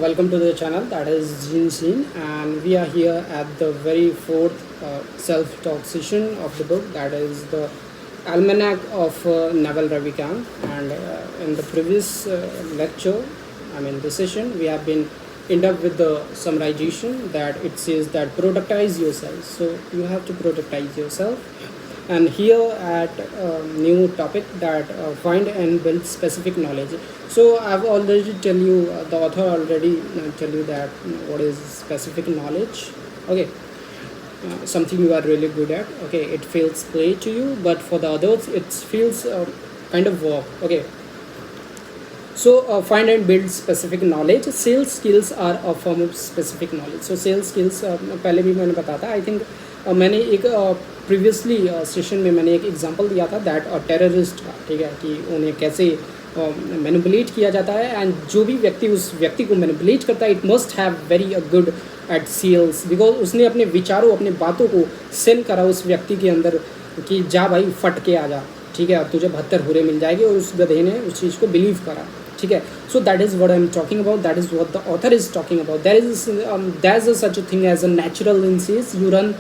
Welcome to the channel, that is Jin Sin, and we are here at the very fourth self talk session of the book, that is the Almanac of Naval Ravikant. And in the previous lecture, the session, we have been end up with the summarization that it says that productize yourself. So you have to productize yourself, and here at new topic that find and build specific knowledge. So I've already tell you, the author already tell you that what is specific knowledge. Okay, something you are really good at. Okay, it feels play to you, but for the others it feels kind of work. Okay, so find and build specific knowledge. Sales skills are a form of specific knowledge. So sales skills पहले भी मैंने बताया था. I think मैंने एक previously session में मैंने एक एग्जांपल दिया था दैट टेररिस्ट का, ठीक है, कि उन्हें कैसे मैनिपुलेट किया जाता है. एंड जो भी व्यक्ति उस व्यक्ति को मैनिपुलेट करता है, it must have very good at sales, because उसने अपने विचारों, अपने बातों को सेल करा उस व्यक्ति के अंदर कि जा भाई फट के आ जा, ठीक है, तुझे 72 हुरे मिल जाएगी, और उस गधे ने उस चीज़ को बिलीव करा. ठीक है. So that is what I am talking about, that is what the author is talking about. There is such a thing as a natural instincts. You run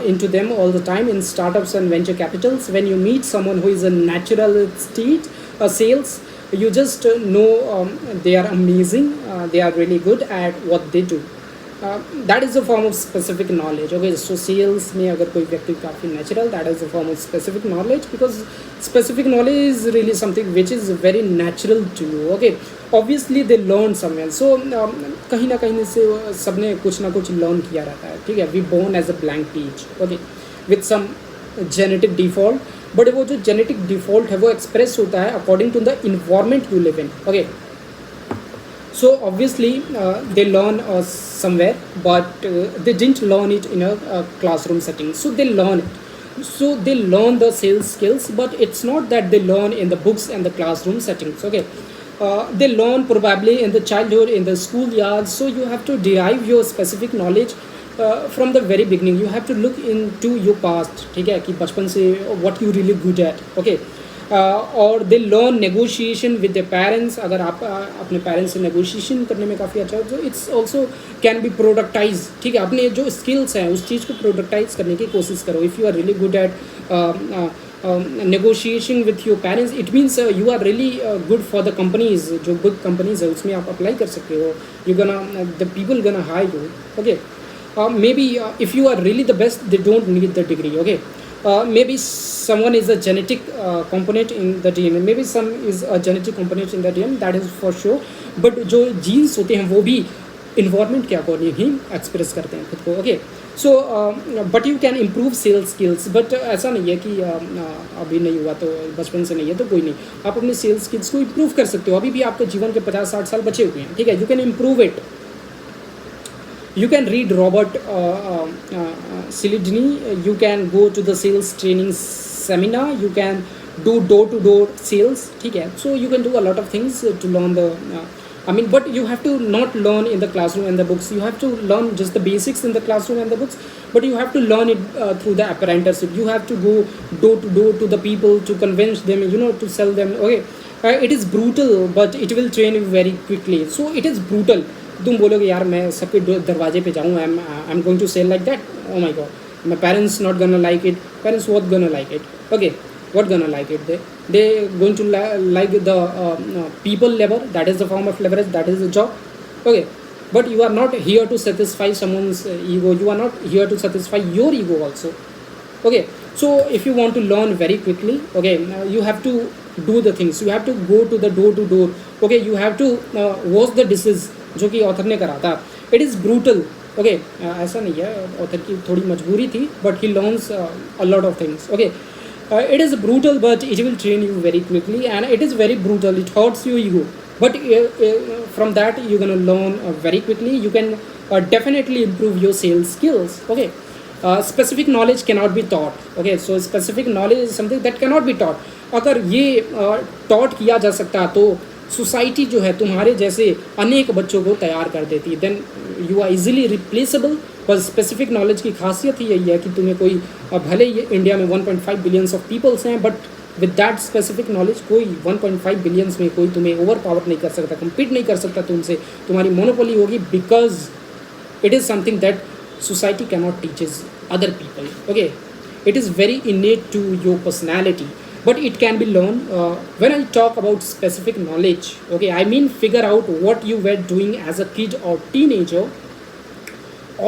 into them all the time in startups and venture capitals. When you meet someone who is a natural state sales, you just know they are amazing, they are really good at what they do. That is a form of specific knowledge. Okay, so sales में अगर कोई व्यक्ति काफ़ी natural, that is a form of specific knowledge, because specific knowledge is really something which is very natural to you. Okay, obviously they learn somewhere. So कहीं ना कहीं से सबने कुछ ना कुछ learn किया रहता है, ठीक है. We born as a blank page, okay, with some genetic default, but वो जो genetic default है वो express होता है according to the environment you live in. Okay, so obviously they learn somewhere, but they didn't learn it in a classroom setting. So they learn it. So they learn the sales skills, but it's not that they learn in the books and the classroom settings. Okay, they learn probably in the childhood, in the schoolyard. So you have to derive your specific knowledge from the very beginning. You have to look into your past, ठीक है, कि बचपन से what you really good at. Okay, और they learn negotiation with the parents. अगर आप अपने parents से नेगोशिएशन करने में काफ़ी अच्छा हो तो इट्स ऑल्सो कैन बी प्रोडक्टाइज, ठीक है. अपने जो स्किल्स हैं उस चीज़ को प्रोडक्टाइज करने की कोशिश करो. If you are really good at negotiation with your parents, it means you are really good for the companies. जो गुड कंपनीज है उसमें आप अप्लाई कर सकते हो. You gonna the people gonna hire you. Okay, maybe if you are really the best, they don't need the degree. Okay, maybe someone is a genetic component in the DNA, maybe some is a genetic component in the DNA, that is for sure. but जो genes होते हैं वो भी environment के according ही express करते हैं खुद को. Okay, so but you can improve sales skills. but ऐसा नहीं है कि अभी नहीं हुआ तो बचपन से नहीं है तो कोई नहीं, आप अपने sales skills को improve कर सकते हो. अभी भी आपके जीवन के 50-60 साल बचे हुए हैं, ठीक है. You can improve it. You can read Robert Cialdini. You can go to the sales training seminar. You can do door-to-door sales. ठीक है. So you can do a lot of things to learn the. But you have to not learn in the classroom and the books. You have to learn just the basics in the classroom and the books. But you have to learn it through the apprenticeship. You have to go door-to-door to the people to convince them. To sell them. Okay, it is brutal, but it will train you very quickly. So it is brutal. तुम बोलोगे यार मैं सबके दरवाजे पे जाऊँ, I am going to sell like that. Oh my God, my parents not gonna like it. Parents what gonna like it. Okay, what gonna like it, they going to like the people level. That is the form of leverage, that is the job. Okay, but you are not here to satisfy someone's ego. You are not here to satisfy your ego also. Okay, so if you want to learn very quickly, okay, you have to do the things. You have to go to the door to door. Okay, you have to wash the dishes, जो कि author ने करा था. It is brutal. Okay, ऐसा नहीं है, author की थोड़ी मजबूरी थी, but he learns a lot of things. Okay, it is brutal, but it will train you very quickly, and it is very brutal. It hurts your ego, but from that you're gonna learn very quickly. You can definitely improve your sales skills. Okay, specific knowledge cannot be taught. Okay, so specific knowledge is something that cannot be taught. अगर ये taught किया जा सकता तो society जो है तुम्हारे जैसे अनेक बच्चों को तैयार कर देती. Then you are easily replaceable. पर स्पेसिफिक नॉलेज की खासियत ही यही है कि तुम्हें कोई, भले ही इंडिया में 1.5 बिलियंस ऑफ पीपल्स हैं, but with that specific knowledge कोई 1.5 बिलियंस में कोई तुम्हें ओवर पावर नहीं कर सकता, compete नहीं कर सकता तुमसे, तुम्हारी मोनोपोली होगी, because it is something that society cannot teaches other people. Okay, it is very innate to your personality, but it can be learned. When I talk about specific knowledge, okay, I mean figure out what you were doing as a kid or teenager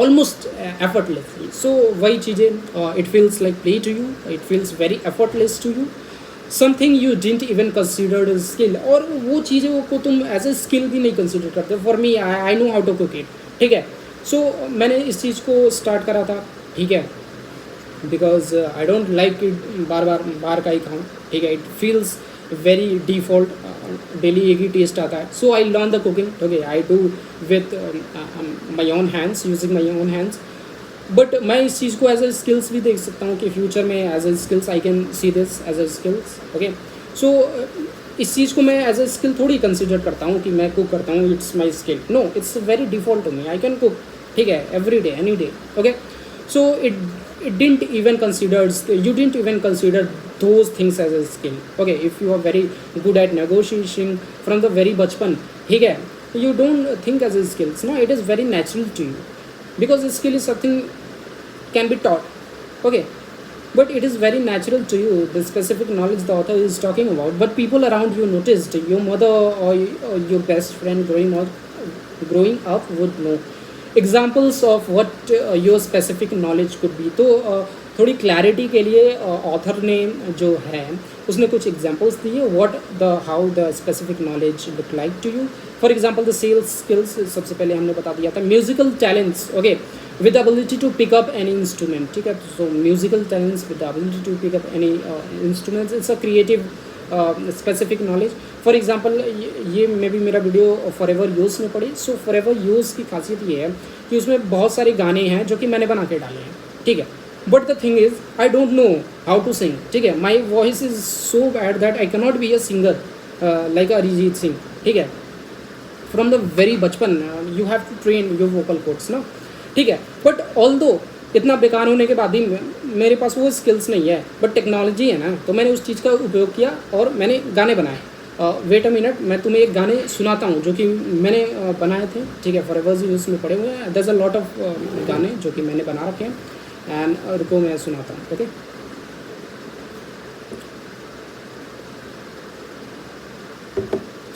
almost effortlessly. So वही चीज़ें, it feels like play to you, it feels very effortless to you, something you didn't even considered skill, और वो चीज़ों को तुम as a skill भी नहीं consider करते. For me I know how to cook it. ठीक है, सो मैंने इस चीज़ को स्टार्ट करा था. ठीक है, because I don't like it बार का ही खाऊँ. ठीक है, it feels very default, daily एक ही टेस्ट आता है. So I learn the cooking. Okay, I do with my own hands, using my own hands. But मैं इस चीज़ को एज ए स्किल्स भी देख सकता हूँ कि फ्यूचर में as a skills I can see this as a skills. Okay, so इस चीज़ को मैं एज ए स्किल थोड़ी कंसिडर करता हूँ कि मैं कुक करता हूँ, it's my skill. No, it's very default to me. I can cook. ठीक है, every day, any day. Okay, so it didn't even considered, you didn't even consider those things as a skill. Okay, if you are very good at negotiation from the very bachpan, ठीक है, you don't think as a skills. No, it is very natural to you, because skill is something can be taught. Okay, but it is very natural to you, the specific knowledge the author is talking about. But people around you noticed, your mother or your best friend growing up would know examples of what your specific knowledge could be. तो थोड़ी clarity के लिए author ने जो है उसने कुछ examples दिए, what the how the specific knowledge look like to you. For example the sales skills, सबसे पहले हमने बता दिया था. Musical talents, okay, with ability to pick up any instrument. ठीक है, so musical talents with ability to pick up any instruments, it's a creative specific knowledge. For example, ये may be मेरा वीडियो फॉर एवर यूज़ में पड़ी. So for ever use की खासियत ये है कि उसमें बहुत सारे गाने हैं जो कि मैंने बना के डाले हैं. ठीक है, but the thing is I don't know how to sing. ठीक है, my voice is so bad that I cannot be a singer like Arijit Singh. ठीक है, फ्रॉम द वेरी बचपन you have to train your vocal cords ना. ठीक है, but although इतना बेकार होने के बाद भी मेरे पास वो स्किल्स नहीं है, बट टेक्नोलॉजी है ना, तो मैंने उस चीज़ का उपयोग किया और मैंने गाने बनाए. वेट अ मिनट, मैं तुम्हें एक गाने सुनाता हूँ जो कि मैंने बनाए थे. ठीक है, फॉर एवर यूज़ में पड़े हुए हैं. दर्स अ लॉट ऑफ गाने जो कि मैंने बना रखे हैं, एंड रुको मैं सुनाता हूँ. Okay,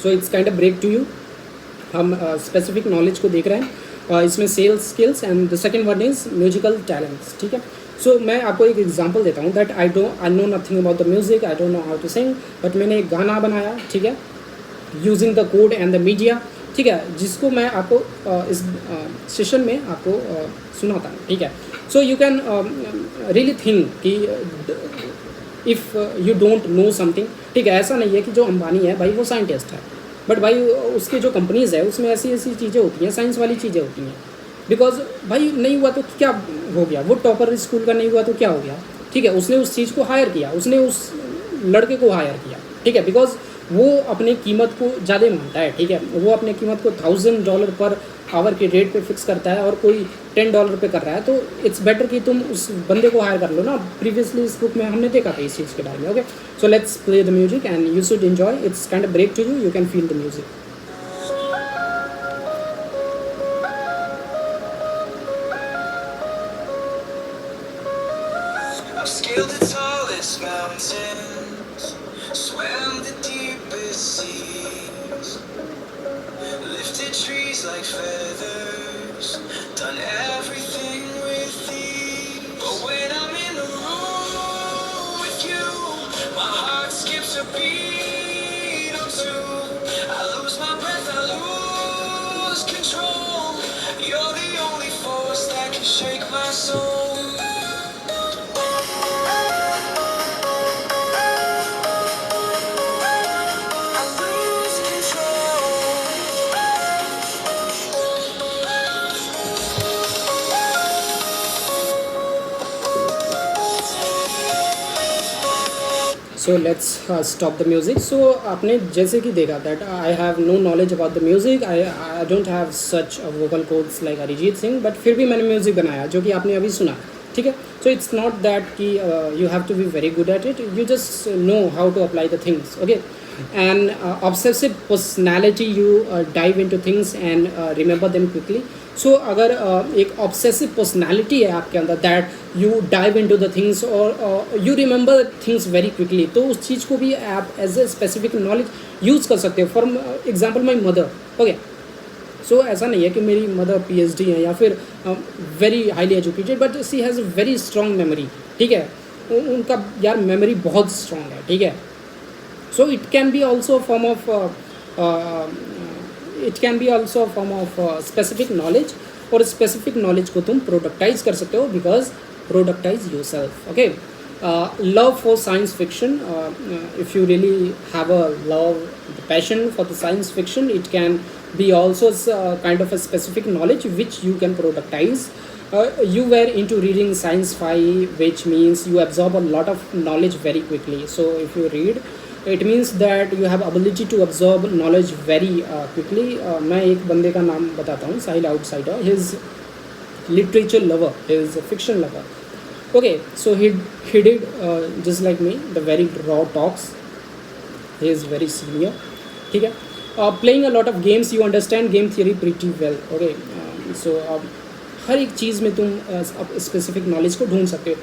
so it's kind of break to you. हम स्पेसिफिक नॉलेज को देख रहे हैं. इसमें sales skills and the second word is musical talents. ठीक है, सो मैं आपको एक एग्जांपल देता हूँ that I know nothing about the music, I don't know how to sing, but मैंने एक गाना बनाया. ठीक है, using the code and the media. ठीक है, जिसको मैं आपको इस सेशन में आपको सुनाता हूँ. ठीक है, so you can really think कि if you don't know something. ठीक है, ऐसा नहीं है कि जो अंबानी है भाई वो साइंटिस्ट है, बट भाई उसके जो कंपनीज़ है उसमें ऐसी ऐसी चीज़ें होती हैं, साइंस वाली चीज़ें होती हैं. बिकॉज भाई नहीं हुआ तो क्या हो गया, वो टॉपर स्कूल का नहीं हुआ तो क्या हो गया. ठीक है, उसने उस चीज़ को हायर किया, उसने उस लड़के को हायर किया. ठीक है, बिकॉज वो अपने कीमत को ज़्यादा मानता है. ठीक है, वो अपने कीमत को $1000 पर आवर के रेट पे फिक्स करता है और कोई $10 पे कर रहा है, तो इट्स बेटर कि तुम उस बंदे को हायर कर लो ना. प्रीवियसली इस बुक में हमने देखा था इस चीज़ के बारे में. Okay, so let's play the music and you should enjoy. It's kind of break to you, you can feel the music. Scaled the tallest mountains, swam the deepest seas, lifted trees like feathers, done everything with ease. But when I'm in the room with you, my heart skips a beat or two. I lose my breath, I lose control. You're the only force that can shake my soul. So let's stop the music. So आपने जैसे कि देखा that I have no knowledge about the music, I don't have such vocal cords like Arijit Singh, but फिर भी मैंने music बनाया जो कि आपने अभी सुना. ठीक है, So it's not that ki, you have to be very good at it, you just know how to apply the things. Okay. And obsessive personality, you dive into things and remember them quickly. सो अगर एक obsessive personality है आपके अंदर, that you dive into the things और you remember things very quickly, तो उस चीज़ को भी आप as a specific knowledge use कर सकते हो. For example my mother. Okay. So ऐसा नहीं है कि मेरी मदर PhD है या फिर very highly educated, but she has a very strong memory. ठीक है. उनका यार मेमोरी बहुत स्ट्रॉन्ग है. ठीक है. So it can B also form of it can B also form of specific knowledge. और स्पेसिफिक नॉलेज को तुम प्रोडक्टाइज कर सकते हो, because प्रोडक्टाइज your self. Okay. Love for science fiction. If you really have a love the passion for the science fiction, it can be also kind of a specific knowledge which you can productize. You were into reading science fi, which means you absorb a lot of knowledge very quickly. So if you read, it means that you have ability to absorb knowledge very quickly. मैं एक बंदे का नाम बताता हूँ, साहिल outsider. His literature lover, his fiction lover. Okay, so he did just like me, the very raw talks. He is very senior. ठीक है. Playing a lot of games, you understand game theory pretty well. Okay. So हर एक चीज़ में तुम specific knowledge को ढूंढ सकते हो.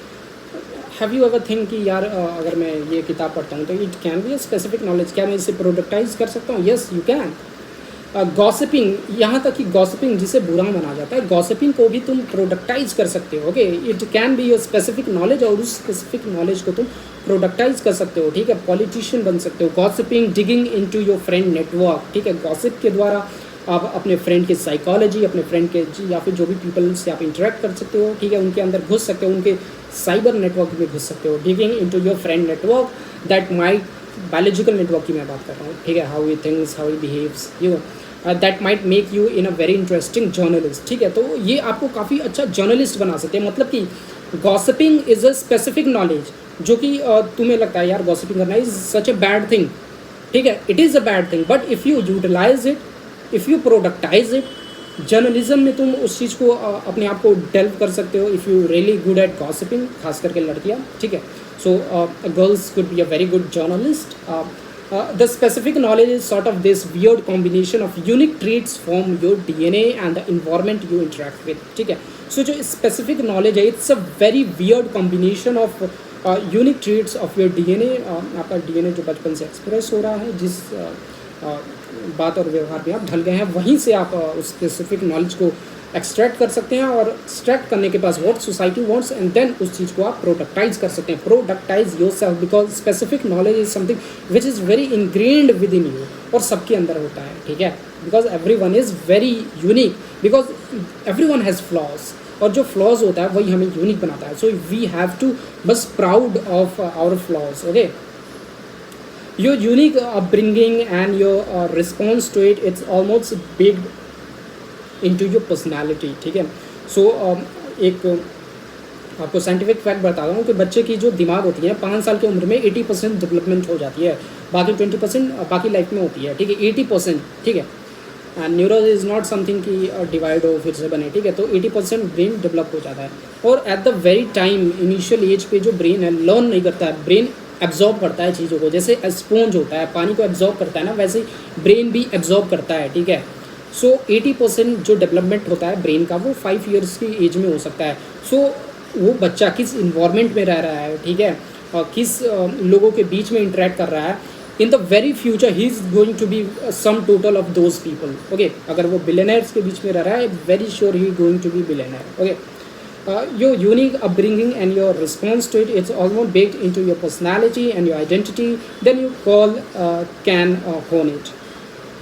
Have you ever think कि यार अगर मैं ये किताब पढ़ता हूँ तो it can be a specific knowledge, क्या मैं इसे प्रोडक्टाइज कर सकता हूँ? Yes you can. गॉसिपिंग, यहाँ तक कि गॉसिपिंग जिसे बुरा माना जाता है, गॉसिपिंग को भी तुम प्रोडक्टाइज कर सकते हो. Okay. It can be your specific knowledge, और उस स्पेसिफिक नॉलेज को तुम प्रोडक्टाइज कर सकते हो. ठीक है. पॉलिटिशियन बन सकते हो. Gossiping, digging into your friend network. ठीक है. गॉसिप के द्वारा आप अपने फ्रेंड की साइकोलॉजी, अपने फ्रेंड के या फिर जो भी पीपल से आप इंटरेक्ट कर सकते हो. ठीक है. उनके अंदर घुस सकते हो, उनके साइबर नेटवर्क में घुस सकते हो. Digging into your friend network that might, biological network की मैं बात कर रहा हूँ. ठीक है. How he things, how he behaves, you that might make you in a very interesting journalist. ठीक है. तो ये आपको काफ़ी अच्छा जर्नलिस्ट बना सकते हैं. मतलब कि gossiping is a specific knowledge, जो कि तुम्हें लगता है यार गॉसिपिंग करना is such a bad thing. ठीक है. It is a bad thing, but if you utilise it, if you productise it, journalism में तुम उस चीज़ को अपने आप को डेल्व कर सकते हो. If you really good eight gossiping, खास करके लड़कियाँ. ठीक है. So girls could be a very good journalist. The specific knowledge is sort of this weird combination of unique traits from your DNA and the environment you interact with. ठीक है. So जो specific knowledge है, it's a very weird combination of unique traits of your DNA. आपका DNA जो बचपन से express हो रहा है, जिस बात और व्यवहार में आप ढल गए हैं, वहीं से आप उस स्पेसिफिक नॉलेज को एक्सट्रैक्ट कर सकते हैं. और एक्सट्रैक्ट करने के पास what society wants, and then उस चीज़ को आप प्रोडक्टाइज कर सकते हैं. Productize yourself, because specific knowledge is something which is very ingrained with in you, और सबके अंदर होता है. ठीक है. Because every one is very unique, because every one has flaws, और जो फ्लॉज होता है वही हमें यूनिक बनाता है. सो वी हैव टू बस proud of our flaws. Okay. Your unique upbringing and your response to it, it's almost big into your personality. ठीक है. सो एक आपको साइंटिफिक फैक्ट बताता हूँ कि बच्चे की जो दिमाग होती है 5 साल की उम्र में 80% डेवलपमेंट हो जाती है, बाकी 20% बाकी लाइफ में होती है. ठीक है. 80%. ठीक है. And neural is not something कि डिवाइड हो फिर से बने. ठीक है. तो 80% ब्रेन डेवलप हो जाता है, और at the very time initial age पे जो ब्रेन है लर्न नहीं करता है, ब्रेन एब्जॉर्ब करता है चीज़ों को. जैसे स्पॉन्ज होता है, पानी को एब्जॉर्ब करता है ना, वैसे ही ब्रेन भी एब्जॉर्ब करता है. ठीक है. सो 80% जो डेवलपमेंट होता है ब्रेन का, वो 5 ईयर्स की एज में हो सकता है. सो वो बच्चा किस इन्वायरमेंट में रह रहा है, ठीक है, और किस लोगों के बीच में इंटरेक्ट कर रहा है, in the very future he is going to be sum total of those people. Okay. अगर वो बिलियनर्स के बीच में रह रहा है, very sure he going to be billionaire. Okay. Your unique upbringing and your response to it, it's almost baked into your personality and your identity. Then you can hone it.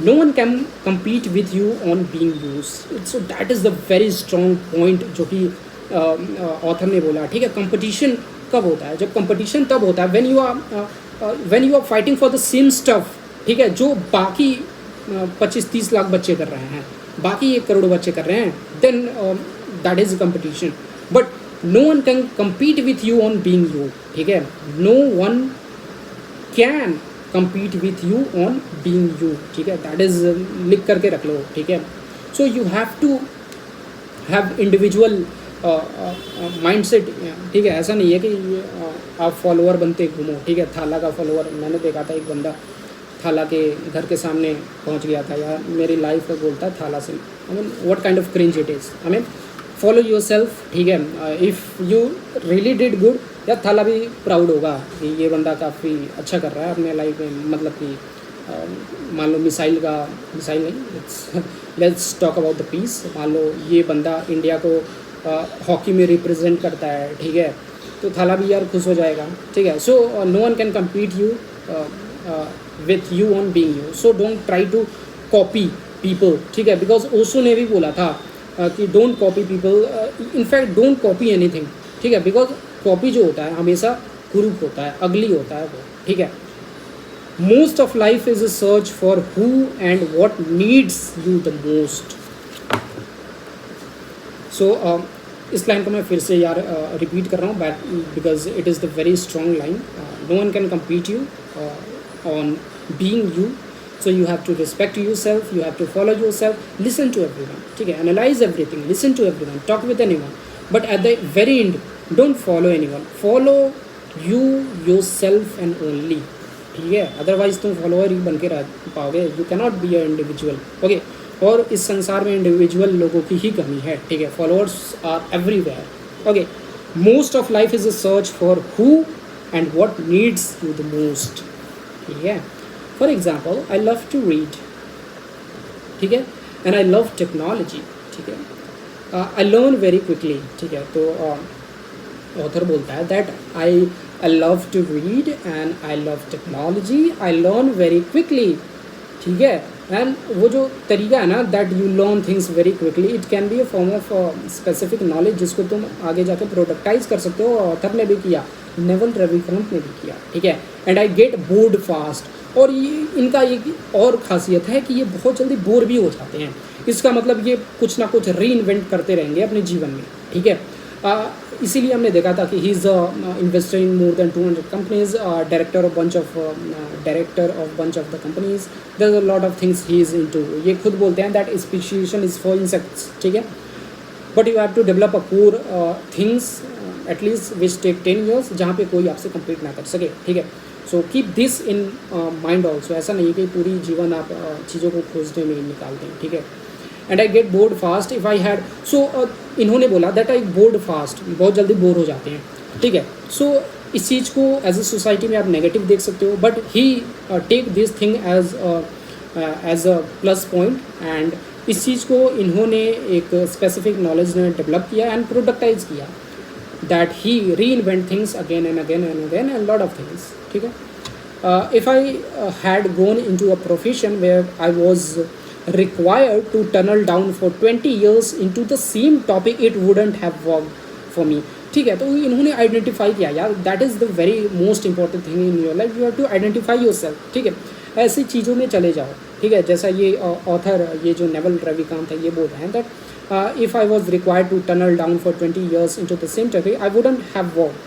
No one can compete with you on being used. So that is the very strong point जो कि author ने बोला. ठीक है. Competition कब होता है? जब कंपटीशन तब होता है when you are fighting for the same stuff. ठीक है. जो बाकी 25-30 लाख बच्चे कर रहे हैं, बाकी 1 करोड़ बच्चे कर रहे हैं, then that is competition. But no one can compete with you on being you. ठीक है. No one can compete with you on being you. ठीक है. That is लिख करके रख लो. ठीक है. So you have to have individual mind set, ठीक है। ऐसा नहीं है कि आप फॉलोअर बनते घूमो, ठीक है। थाला का फॉलोअर, मैंने देखा था एक बंदा थाला के घर के सामने पहुंच गया था यार, मेरी लाइफ का गोल था थाला से। I mean what kind of cringe it is. I mean follow your self, ठीक है। If you really did good, या थाला भी प्राउड होगा कि ये बंदा काफ़ी अच्छा कर रहा है अपने लाइफ में। मतलब कि मान लो मिसाइल नहीं, let's talk about the peace. मान लो ये बंदा इंडिया को हॉकी में रिप्रेजेंट करता है, ठीक है, तो थाला भी यार खुश हो जाएगा, ठीक है। So no one can compete you with you on being you, so don't try to copy people, ठीक है। बिकॉज ओशो ने भी बोला था कि don't copy people, in fact don't copy anything, ठीक है। बिकॉज कॉपी जो होता है हमेशा कुरूप होता है, अगली होता है वो, ठीक है। Most of life is a search for who and what needs you the most. So इस लाइन को मैं फिर से यार रिपीट कर रहा हूँ, but because it is the very strong line. No one can compete you on being you, so you have to respect yourself, you have to follow yourself, listen to everyone, ठीक है। analyze everything, listen to everyone, talk with anyone, but at the very end don't follow anyone, follow you yourself and only, ठीक है। Otherwise तुम follower ही बन के रह पाओगे, you cannot be a individual, okay. और इस संसार में इंडिविजुअल लोगों की ही कमी है, ठीक है। Followers are everywhere, okay. Most of life is a search for who and what needs you the most, ठीक है। For example I love to read, ठीक है, एंड आई लव टेक्नोलॉजी, ठीक है। आई लर्न वेरी क्विकली, ठीक है। तो author बोलता है that I love to read and I love technology, I learn very quickly, ठीक है। एंड वो जो तरीका है ना, that you learn things very quickly, it can be a form of specific knowledge जिसको तुम आगे जाकर प्रोडक्टाइज कर सकते हो। ऑथर ने भी किया, नेवल रविकांत ने भी किया, ठीक है। And I get bored fast, और ये इनका एक और ख़ासियत है कि ये बहुत जल्दी बोर भी हो जाते हैं। इसका मतलब ये कुछ ना कुछ री इन्वेंट करते रहेंगे अपने जीवन में, ठीक है। इसीलिए हमने देखा था कि he is investor in more than 200 companies, director of bunch of the companies, there is a lot of things he is into. ये खुद बोलते हैं that specialisation is for insects, ठीक है। But you have to develop a core things at least which take 10 years, जहाँ पे कोई आपसे कम्पीट ना कर सके, ठीक है। So keep this in mind also. ऐसा नहीं है कि पूरी जीवन आप चीज़ों को खोजने में निकालते हैं, ठीक है। And I get bored fast if I had, so इन्होंने बोला दैट आई बोर्ड फास्ट, बहुत जल्दी बोर हो जाते हैं, ठीक है। सो इस चीज़ को एज ए सोसाइटी में आप नेगेटिव देख सकते हो, but he take this thing as a plus point, and इस चीज़ को इन्होंने एक स्पेसिफिक नॉलेज ने डेवलप किया एंड प्रोडक्टाइज किया, that he reinvent things again and again and again and lot of things, ठीक है। If I had gone into a profession where I was required to tunnel down for 20 years into the same topic, it wouldn't have worked for me, ठीक है। तो इन्होंने identify किया यार, that is the very most important thing in your life, you have to identify yourself, ठीक है। ऐसी चीज़ों में चले जाओ, ठीक है। जैसा ये ऑथर, ये जो नेवल रविकांत है, ये बोल रहे हैं that if I was required to tunnel down for 20 years into the same topic, I wouldn't have worked,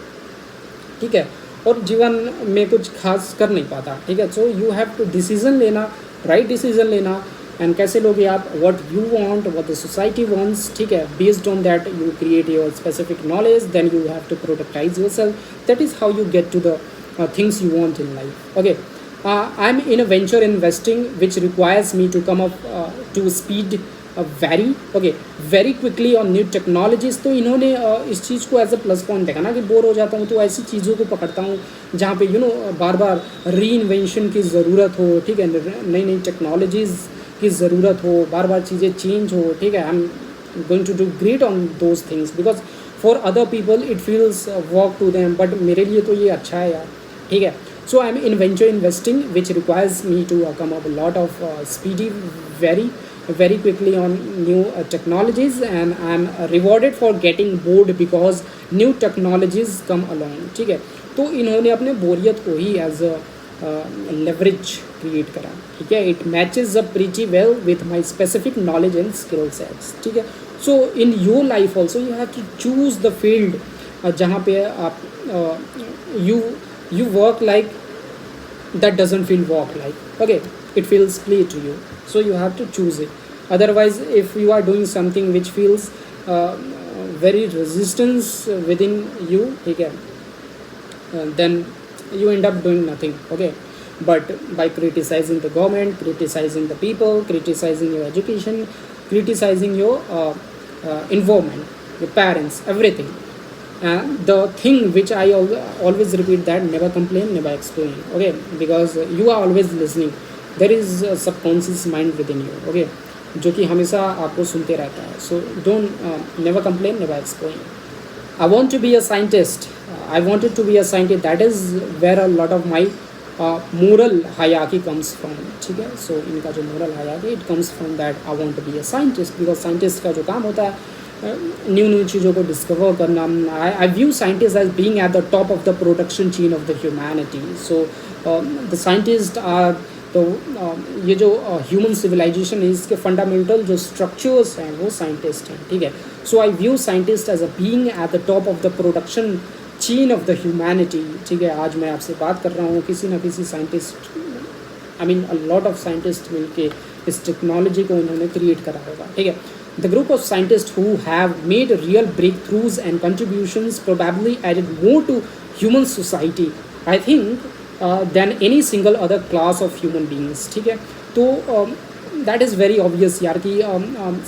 ठीक है। और जीवन में कुछ खास कर नहीं पाता, ठीक है। So you have to decision लेना, राइट डिसीजन लेना, एंड कैसे लोगे आप, what you want, what the society wants, ठीक है। Based on that you create your specific knowledge, then you have to productise yourself, that is how you get to the things you want in life. Okay, I'm in a venture investing which requires me to come up to speed very quickly on new technologies. तो इन्होंने इस चीज़ को as a plus point देखा ना कि bore हो जाता हूँ तो ऐसी चीज़ों को पकड़ता हूँ जहाँ पे बार बार री इन्वेंशन की ज़रूरत हो, ठीक है, नई नई टेक्नोलॉजीज़ की ज़रूरत हो, बार बार चीज़ें चेंज हो, ठीक है। I am going to do great on those things because for other people it feels work to them, but मेरे लिए तो ये अच्छा है यार, ठीक है। So I'm in venture investing which requires me to come up a lot of speedy very quickly on new technologies, and I'm rewarded for getting bored because new technologies come along, ठीक है। तो इन्होंने अपने बोरियत को ही as a leverage create करा, ठीक है। It matches up pretty well with my specific knowledge and skill sets, ठीक है। So in your life also you have to choose the field जहाँ पे आप you work like that doesn't feel work like, okay, it feels play to you, so you have to choose it. Otherwise if you are doing something which feels very resistance within you, ठीक है, then you end up doing nothing. Okay, but by criticizing the government, criticizing the people, criticizing your education, criticizing your environment, your parents, everything, the thing which I always repeat, that never complain, never explain. Okay, because you are always listening. There is a subconscious mind within you. Okay, जो कि हमेशा आपको सुनते रहता है. So don't never complain, never explain. I want to be a scientist. I wanted to be a scientist. That is where a lot of my moral hierarchy comes from. ठीक है, so इनका जो moral hierarchy, it comes from that I want to be a scientist, because scientist का जो काम होता है new चीज़ों को डिस्कवर करना. I view scientist as being at the top of the production chain of the humanity. So the scientist are तो ये जो ह्यूमन सिविलाइजेशन है, इसके फंडामेंटल जो स्ट्रक्चर्स हैं वो साइंटिस्ट हैं. ठीक है, so I view scientist as a being at the top of the production chain of the humanity. ठीक है, आज मैं आपसे बात कर रहा हूँ, किसी ना किसी scientist, I mean a lot of scientist मिलके इस टेक्नोलॉजी को उन्होंने क्रिएट करा होगा. ठीक है, the group of scientists who have made real breakthroughs and contributions probably added more to human society, I think, than any single other class of human beings. ठीक है, तो दैट इज़ वेरी ऑब्वियस यार कि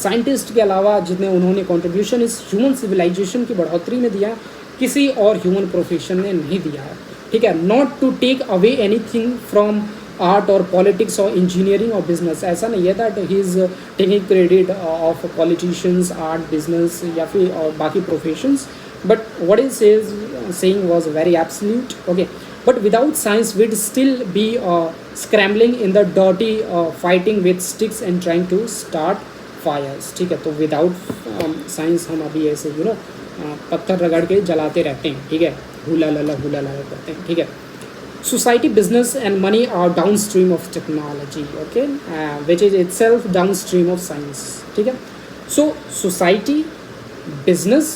scientist के अलावा जितने उन्होंने contribution इस ह्यूमन सिविलाइजेशन की बढ़ोतरी में दिया, किसी और ह्यूमन प्रोफेशन ने नहीं दिया है. ठीक है, not to take away anything from art और पॉलिटिक्स और इंजीनियरिंग और बिजनेस. ऐसा नहीं है that he is taking credit of politicians, art, business या फिर बाकी professions, but what is saying was very absolute. Okay, but without science we'd still be scrambling in the dirty, fighting with sticks and trying to start fires. ठीक है, तो without science हम अभी ऐसे पत्थर रगड़ के जलाते रहते हैं. ठीक है, हुला लला करते हैं. ठीक है, society, business and money are downstream of technology. Okay, which is itself downstream of science. ठीक है, so society, business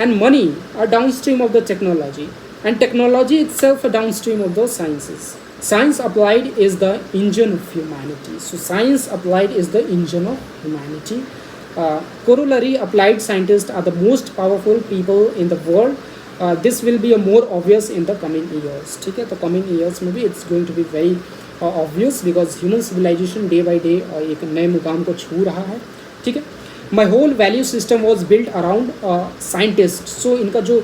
and money are downstream of the technology, and technology itself a downstream of those sciences. Science applied is the engine of humanity. So science applied is the engine of humanity. Corollary, applied scientists are the most powerful people in the world. This will be a more obvious in the coming years. ठीक है, तो coming years में भी it's going to be very obvious because human civilization day by day एक नए मुकाम को छू रहा है. ठीक है, my whole value system was built around scientists. So इनका जो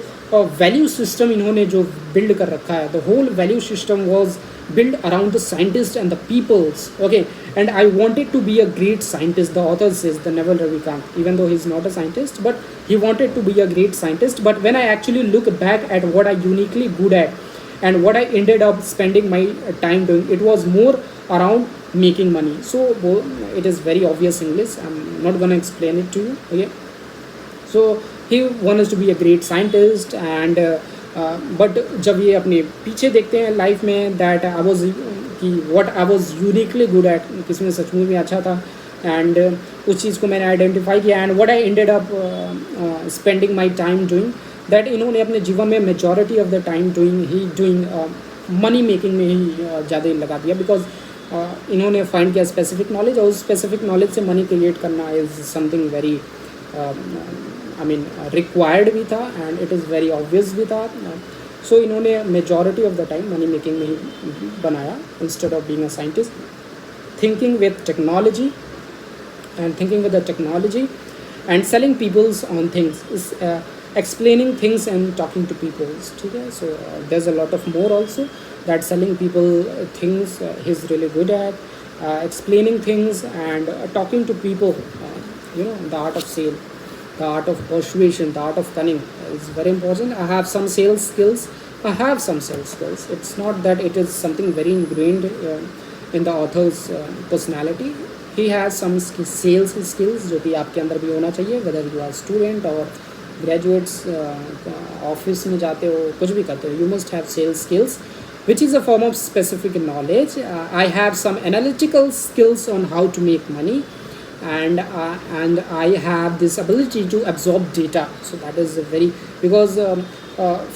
value system इन्होंने जो build कर रखा है, the whole value system was built around the scientists and the peoples. Okay, and I wanted to be a great scientist. The author says, the Naval Ravikant, even though he's not a scientist, but he wanted to be a great scientist. But when I actually look back at what I uniquely good at and what I ended up spending my time doing, it was more around making money. So it is very obvious English, I'm not gonna explain it to you. Okay, so he wants to be a great scientist, and but जब ये अपने पीछे देखते हैं life में, that I was कि what I was uniquely good at, किसमें सचमुच में अच्छा था, एंड उस चीज़ को मैंने आइडेंटिफाई किया, and what I ended up spending my time doing that. इन्होंने अपने जीवन में majority of the time doing money making में ही ज़्यादा लगा दिया, बिकॉज इन्होंने फाइंड किया स्पेसिफिक नॉलेज, और उस स्पेसिफिक नॉलेज से मनी क्रिएट करना is something very I mean required भी था, and it is very obvious भी था. सो इन्होंने majority of the time money making में ही बनाया, instead of being a scientist. Thinking with technology and selling peoples on things, explaining things and talking to people. ठीक है, so there's a lot of more also that selling people things he's really good at, explaining things and talking to people. The art of sale, the art of persuasion, the art of cunning is very important. I have some sales skills. It's not that it is something very ingrained in the author's personality. He has some sales skills जो कि आपके अंदर भी होना चाहिए, whether you are student or graduates, office में जाते हो, कुछ भी करते हो, you must have sales skills which is a form of specific knowledge. I have some analytical skills on how to make money, and I have this ability to absorb data. So that is very, because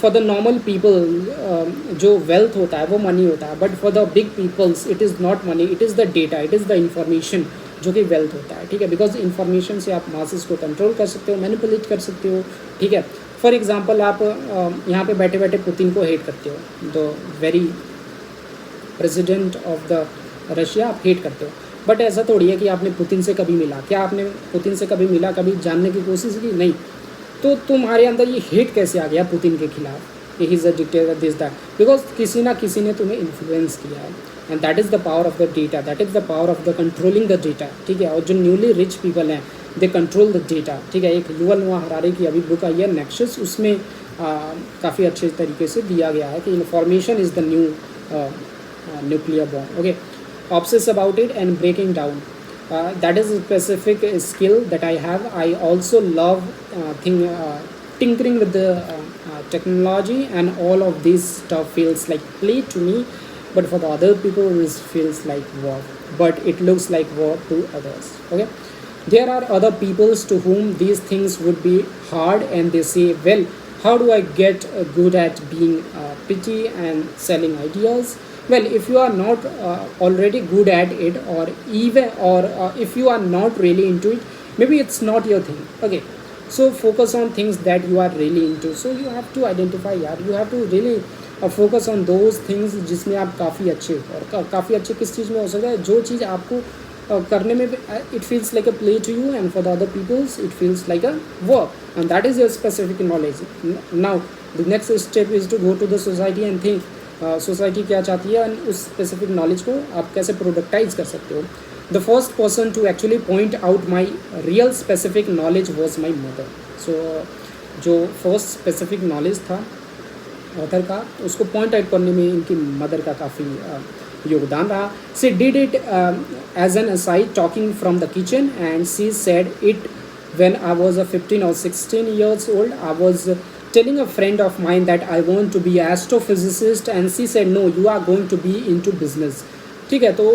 for the normal people जो wealth होता है वो money होता है, but for the big peoples it is not money, it is the data, it is the information जो कि wealth होता है, ठीक है, बिकॉज इन्फॉर्मेशन से आप मासेस को कंट्रोल कर सकते हो, मैनिपुलेट कर सकते हो, ठीक है। फॉर एग्जांपल आप यहाँ पे बैठे बैठे पुतिन को हेट करते हो, the very president of the Russia आप हेट करते हो, बट ऐसा थोड़ी है कि आपने पुतिन से कभी मिला, क्या आपने पुतिन से कभी मिला, कभी जानने की कोशिश की, नहीं, तो तुम्हारे अंदर ये हेट कैसे आ गया पुतिन के खिलाफ, he is a dictator this that, because किसी ना किसी ने तुम्हें इन्फ्लुएंस किया है, and that is the power of the data, that is the power of the controlling the data, ठीक है। और जो न्यूली रिच पीपल हैं दे कंट्रोल द डेटा, ठीक है। एक युवल नोआ हरारी की अभी बुक आई है नेक्सस, उसमें काफ़ी अच्छे तरीके से दिया गया है कि information is the new nuclear bomb, okay. Obsess about it and breaking down, that is a specific skill that I have. I also love tinkering with the technology, and all of this stuff feels like play to me, but for the other people it feels like work, but it looks like work to others, okay. There are other peoples to whom these things would be hard, and they say, well, how do I get good at being pitchy and selling ideas? Well, if you are not already good at it, or even or if you are not really into it, maybe it's not your thing, okay. So focus on things that you are really into. So you have to identify, यार, you have to really focus on those things जिसमें आप काफ़ी अच्छे हो, और काफ़ी अच्छे किस चीज़ में हो सकता है, जो चीज़ आपको करने में it feels like a play to you, and for the other peoples it feels like a work, and that is your specific knowledge. Now the next step is to go to the society and think society क्या चाहती है, and उस specific knowledge को आप कैसे प्रोडक्टाइज कर सकते हो. The first person to actually point out my real specific knowledge was my mother. So जो फर्स्ट स्पेसिफिक नॉलेज था ऑथर का, उसको पॉइंट आउट करने में इनकी मदर का काफ़ी योगदान रहा. She did it as an aside talking from the kitchen, and she said it when I was 15 or 16 years old. I was telling a friend of mine that I want to be astrophysicist, and she said no, you are going to be into business. ठीक है, तो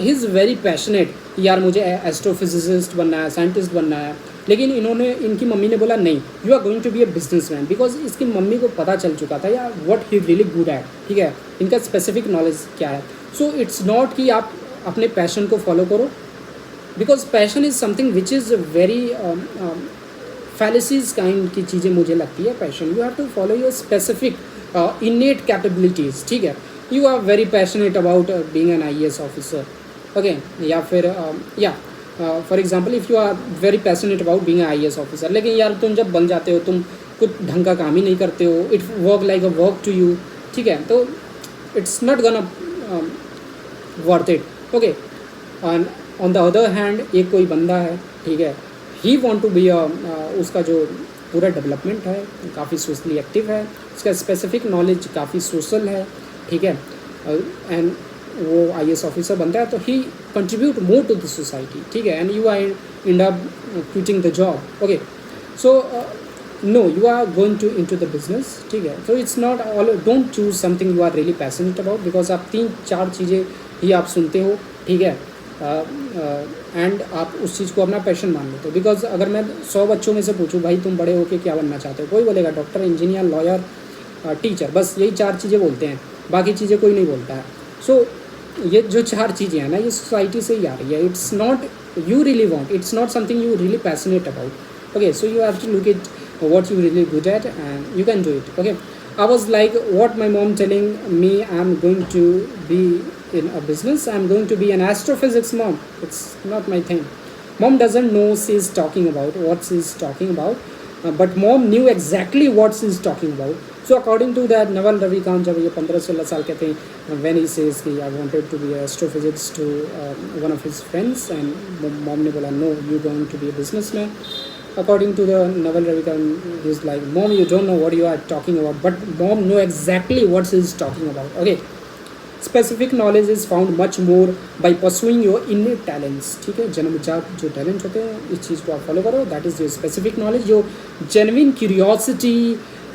he is very passionate, यार मुझे astrophysicist बनना है, scientist बनना है, लेकिन इनकी मम्मी ने बोला नहीं, you are going to be a businessman, because इसकी मम्मी को पता चल चुका था यार what he really good at, ठीक है, इनका स्पेसिफिक नॉलेज क्या है. सो इट्स नॉट कि आप अपने पैशन को फॉलो करो, because passion is something which is very fallacies kind की चीज़ें मुझे लगती है. Passion, you have to follow your specific innate capabilities, ठीक है. You are very passionate about being an IAS officer, okay, या फिर for example if you are very passionate about being an IAS officer, लेकिन यार तुम जब बन जाते हो तुम कुछ ढंग का काम ही नहीं करते हो, it work like a work to you, ठीक है, तो it's not gonna worth it, okay. And on the other hand एक कोई बंदा है, ठीक है, ही वॉन्ट टू बी उसका जो पूरा डेवलपमेंट है काफ़ी सोशली एक्टिव है, उसका स्पेसिफिक नॉलेज काफ़ी सोशल है, ठीक है, एंड वो IAS ऑफिसर बनता है, तो ही contribute more to the society, ठीक है, and you are end up quitting the job, okay. So no, you are going to into the business, ठीक है. So it's not all, don't choose something you are really passionate about, because आप 3-4 चीज़ें ही आप सुनते हो, ठीक है, and आप उस चीज़ को अपना पैशन मान लेते हो. बिकॉज अगर मैं 100 बच्चों में से पूछूं भाई तुम बड़े होके क्या बनना चाहते हो, कोई बोलेगा डॉक्टर, इंजीनियर, लॉयर, टीचर, बस यही 4 चीज़ें बोलते हैं, बाकी चीज़ें कोई नहीं बोलता है. सो ये जो 4 चीज़ें हैं ना, ये सोसाइटी से ही आ रही है. It's not you really want, it's not something you really passionate about, okay. So you have to look it what you really good at and you can do it, okay. I was like, what my mom telling me, I'm going to be in a business, I'm going to be an astrophysics, mom, it's not my thing. Mom doesn't know she's talking about what she's talking about, but mom knew exactly what she's talking about. So according to that, Naval Ravikant जब ये 15-16 साल के थे, when he says कि I wanted to be an astrophysics to one of his friends, and mom ने बोला no, you're going to be a businessman. According to the Naval Ravikant, he's like, mom, you don't know what you are talking about, but mom know exactly what she's talking about, okay. Specific knowledge is found much more by pursuing your innate talents, ठीक है, जन्मजात जो talent होते हैं इस चीज़ को आप फॉलो करो, that is your specific knowledge. Your genuine curiosity,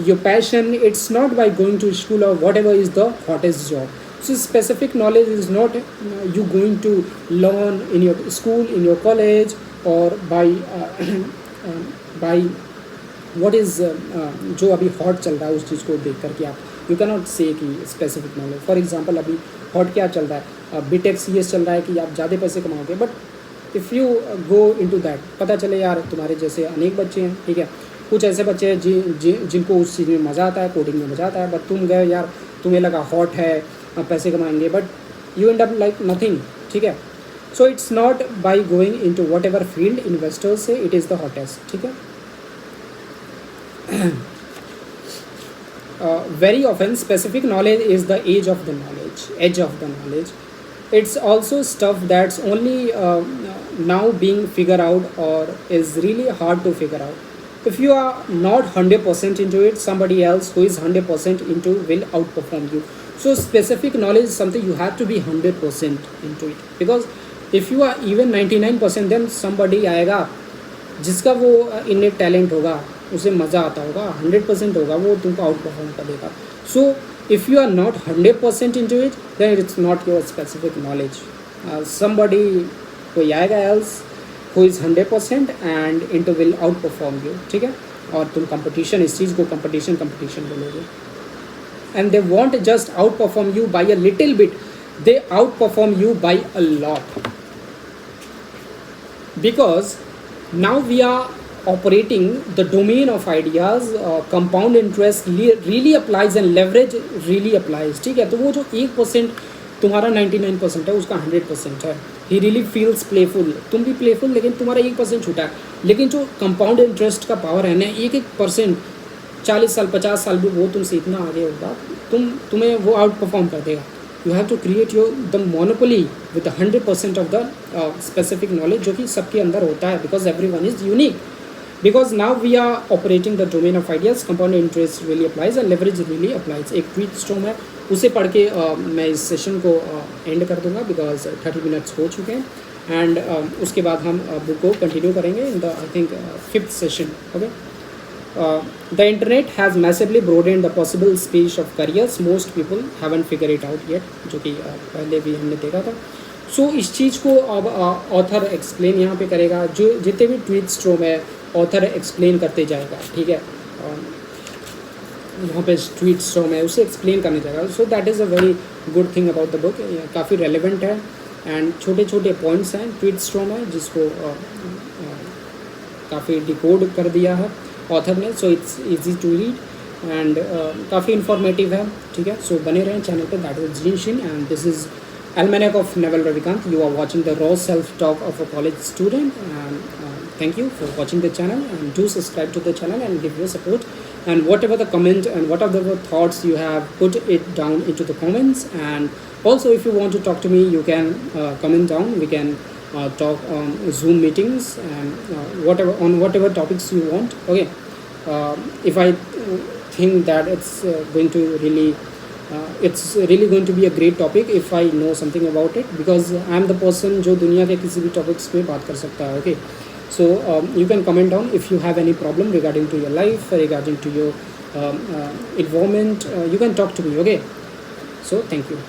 your passion, it's not by going to school और whatever is the hottest job. So specific knowledge is not you going to learn in your school, in your college, or by what is जो अभी hot चल रहा है उस चीज़ को देख करके आप यू कैन नॉट से कि स्पेसिफिक नॉलेज. फॉर एग्जांपल अभी हॉट क्या चल रहा है, BTech CS चल रहा है कि आप ज़्यादा पैसे कमाओगे, but if you go into that, पता चले यार तुम्हारे जैसे अनेक बच्चे हैं, ठीक है, कुछ ऐसे बच्चे हैं जिनको उस चीज़ में मज़ा आता है, कोडिंग में मज़ा आता है, बट तुम गए यार, तुम्हें लगा हॉट है, पैसे कमाएंगे, but you end up like nothing, ठीक है. So it's not by going into whatever field investors से इट इज़ द हॉटेस्ट, ठीक है. Very often specific knowledge is the edge of the knowledge. It's also stuff that's only now being figured out or is really hard to figure out. If you are not 100% into it, somebody else who is 100% into will outperform you. So specific knowledge is something you have to be 100% into it, because if you are even 99%, then somebody आएगा जिसका वो innate talent होगा, उसे मज़ा आता होगा, 100% होगा, वो तुमको आउट परफॉर्म करेगा. So if you are not 100% into it, then it's not your specific knowledge. Somebody कोई आएगा else who is 100% and into will outperform you, ठीक है. और तुम कंपटीशन, इस चीज़ को कंपटीशन बोलोगे. And they want just out perform you by a little bit, they out perform you by a lot. Because now we are operating the domain of ideas, compound interest really applies and leverage really applies, ठीक है. तो वो जो 1% तुम्हारा 99% है, उसका 100% है. He really feels playful, तुम भी प्लेफुल, लेकिन तुम्हारा 1% छूटा है. लेकिन जो कंपाउंड इंटरेस्ट का पावर है ना, 1% 40 साल 50 साल भी वो तुमसे इतना आगे होगा, तुम्हें वो आउट परफॉर्म कर देगा. You have to create the monopoly with 100% of the specific knowledge जो कि सबके अंदर होता है, because everyone is unique. Because now we are operating the domain of ideas, compound interest really applies and leverage really applies. एक tweet storm है, उसे पढ़ के मैं इस सेशन को एंड कर दूंगा, बिकॉज 30 मिनट्स हो चुके हैं. एंड उसके बाद हम बुक को कंटिन्यू करेंगे in the I think 5th session. Okay. The internet has massively broadened the possible space of careers. Most people haven't figured it out yet, जो कि पहले भी हमने देखा था. सो इस चीज़ को अब ऑथर एक्सप्लेन यहाँ पे करेगा. जो जितने भी ट्वीट स्ट्रोम है, ऑथर एक्सप्लेन करते जाएगा, ठीक है. वहाँ पे ट्वीट स्ट्रोम है, उसे एक्सप्लेन करने जाएगा. सो that is a very good thing about the book. काफ़ी रेलिवेंट है एंड छोटे छोटे पॉइंट्स हैं. ट्वीट स्ट्रोम है जिसको काफ़ी डिकोड कर दिया है ऑथर ने. So it's easy to read and काफ़ी इन्फॉर्मेटिव है, ठीक है. सो बने रहें चैनल पे. दैट इज जिनशिन and this is Almanac of Naval Ravikant. You are watching the raw self-talk of a college student, and thank you for watching the channel, and do subscribe to the channel and give your support. And whatever the comment and whatever thoughts you have, put it down into the comments. And also if you want to talk to me, you can comment down. We can talk on Zoom meetings and whatever topics you want. Okay. If I think that it's really going to be a great topic if I know something about it, because I am the person जो दुनिया के किसी भी topics पे बात कर सकता है. Okay. So you can comment down if you have any problem regarding to your life, regarding to your environment. You can talk to me. Okay. So thank you.